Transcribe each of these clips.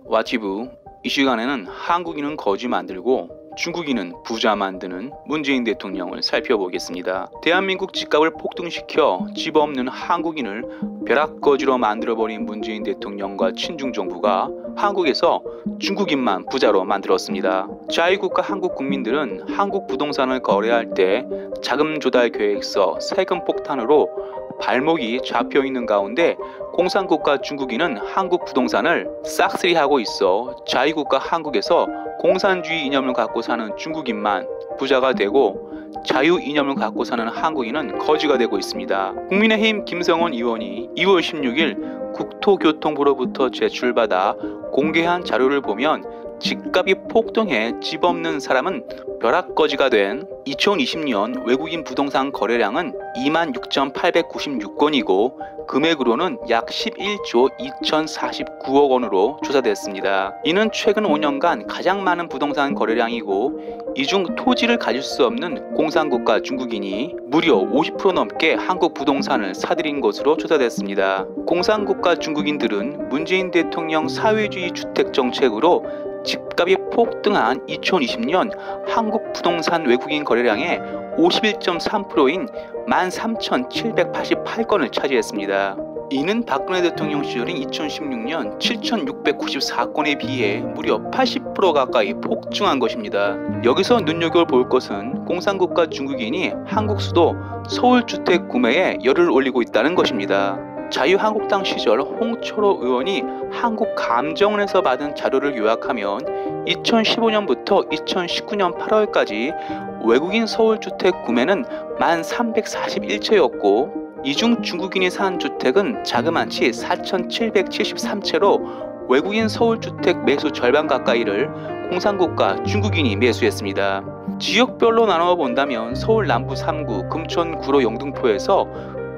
와치부 이 시간에는 한국인은 거지 만들고 중국인은 부자 만드는 문재인 대통령을 살펴보겠습니다. 대한민국 집값을 폭등시켜 집 없는 한국인을 벼락거지로 만들어버린 문재인 대통령과 친중정부가 한국에서 중국인만 부자로 만들었습니다. 자유국가 한국 국민들은 한국 부동산을 거래할 때 자금 조달 계획서, 세금 폭탄으로 발목이 잡혀있는 가운데 공산국가 중국인은 한국 부동산을 싹쓸이하고 있어 자유국가 한국에서 공산주의 이념을 갖고 사는 중국인만 부자가 되고 자유 이념을 갖고 사는 한국인은 거지가 되고 있습니다. 국민의힘 김성원 의원이 2월 16일 국토교통부로부터 제출받아 공개한 자료를 보면 집값이 폭등해 집 없는 사람은 벼락거지가 된 2020년 외국인 부동산 거래량은 26,896건이고 금액으로는 약 11조 2,049억 원으로 조사됐습니다. 이는 최근 5년간 가장 많은 부동산 거래량이고 이 중 토지를 가질 수 없는 공산국가 중국인이 무려 50% 넘게 한국 부동산을 사들인 것으로 조사됐습니다. 공산국가 중국인들은 문재인 대통령 사회주의 주택 정책으로 집값이 폭등한 2020년 한국 부동산 외국인 거래량의 51.3%인 13,788건을 차지했습니다. 이는 박근혜 대통령 시절인 2016년 7,694건에 비해 무려 80% 가까이 폭증한 것입니다. 여기서 눈여겨볼 것은 공산국가 중국인이 한국 수도 서울주택 구매에 열을 올리고 있다는 것입니다. 자유한국당 시절 홍철호 의원이 한국감정원에서 받은 자료를 요약하면 2015년부터 2019년 8월까지 외국인 서울주택 구매는 1,341채였고 이 중 중국인이 산 주택은 자그마치 4,773채로 외국인 서울주택 매수 절반 가까이를 공산국가 중국인이 매수했습니다. 지역별로 나눠 본다면 서울 남부 3구, 금천구로 영등포에서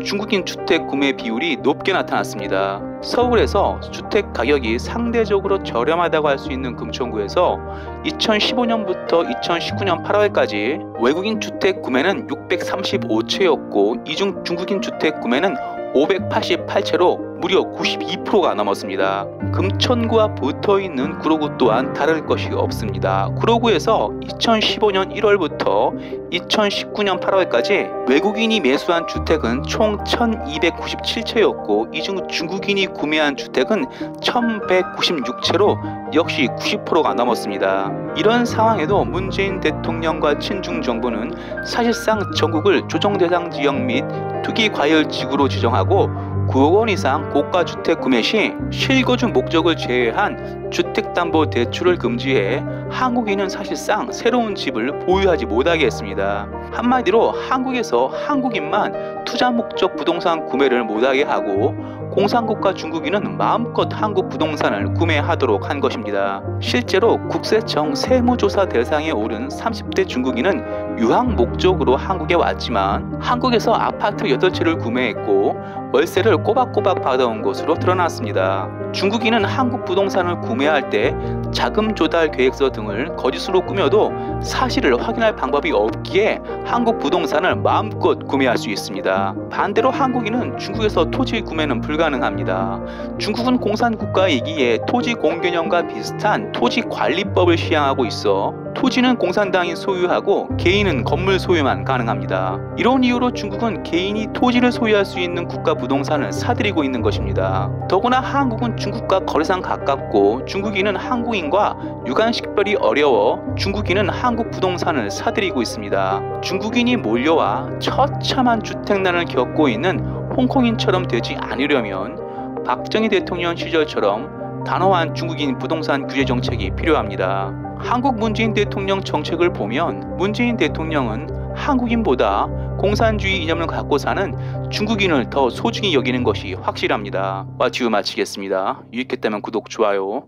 중국인 주택 구매 비율이 높게 나타났습니다. 서울에서 주택 가격이 상대적으로 저렴하다고 할 수 있는 금천구에서 2015년부터 2019년 8월까지 외국인 주택 구매는 635채였고 이 중 중국인 주택 구매는 588채로 무려 92%가 넘었습니다. 금천구와 붙어있는 구로구 또한 다를 것이 없습니다. 구로구에서 2015년 1월부터 2019년 8월까지 외국인이 매수한 주택은 총 1297채였고 이 중 중국인이 구매한 주택은 1196채로 역시 90%가 넘었습니다. 이런 상황에도 문재인 대통령과 친중정부는 사실상 전국을 조정대상 지역 및 투기과열지구로 지정하고 9억 원 이상 고가주택 구매 시 실거주 목적을 제외한 주택담보대출을 금지해 한국인은 사실상 새로운 집을 보유하지 못하게 했습니다. 한마디로 한국에서 한국인만 투자 목적 부동산 구매를 못하게 하고 공산국가 중국인은 마음껏 한국 부동산을 구매하도록 한 것입니다. 실제로 국세청 세무조사 대상에 오른 30대 중국인은 유학 목적으로 한국에 왔지만 한국에서 아파트 8채를 구매했고 월세를 꼬박꼬박 받아온 것으로 드러났습니다. 중국인은 한국 부동산을 구매할 때 자금 조달 계획서 등을 거짓으로 꾸며도 사실을 확인할 방법이 없기에 한국 부동산을 마음껏 구매할 수 있습니다. 반대로 한국인은 중국에서 토지 구매는 불가능합니다. 중국은 공산국가이기에 토지 공개념과 비슷한 토지관리법을 시행하고 있어 토지는 공산당이 소유하고 개인은 건물 소유만 가능합니다. 이런 이유로 중국은 개인이 토지를 소유할 수 있는 국가 부동산을 사들이고 있는 것입니다. 더구나 한국은 중국과 거리상 가깝고 중국인은 한국인과 유관식별이 어려워 중국인은 한국 부동산을 사들이고 있습니다. 중국인이 몰려와 처참한 주택난을 겪고 있는 홍콩인처럼 되지 않으려면 박정희 대통령 시절처럼 단호한 중국인 부동산 규제 정책이 필요합니다. 한국 문재인 대통령 정책을 보면 문재인 대통령은 한국인보다 공산주의 이념을 갖고 사는 중국인을 더 소중히 여기는 것이 확실합니다. 와치우 마치겠습니다. 유익했다면 구독, 좋아요,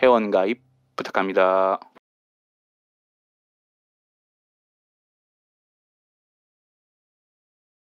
회원 가입 부탁합니다.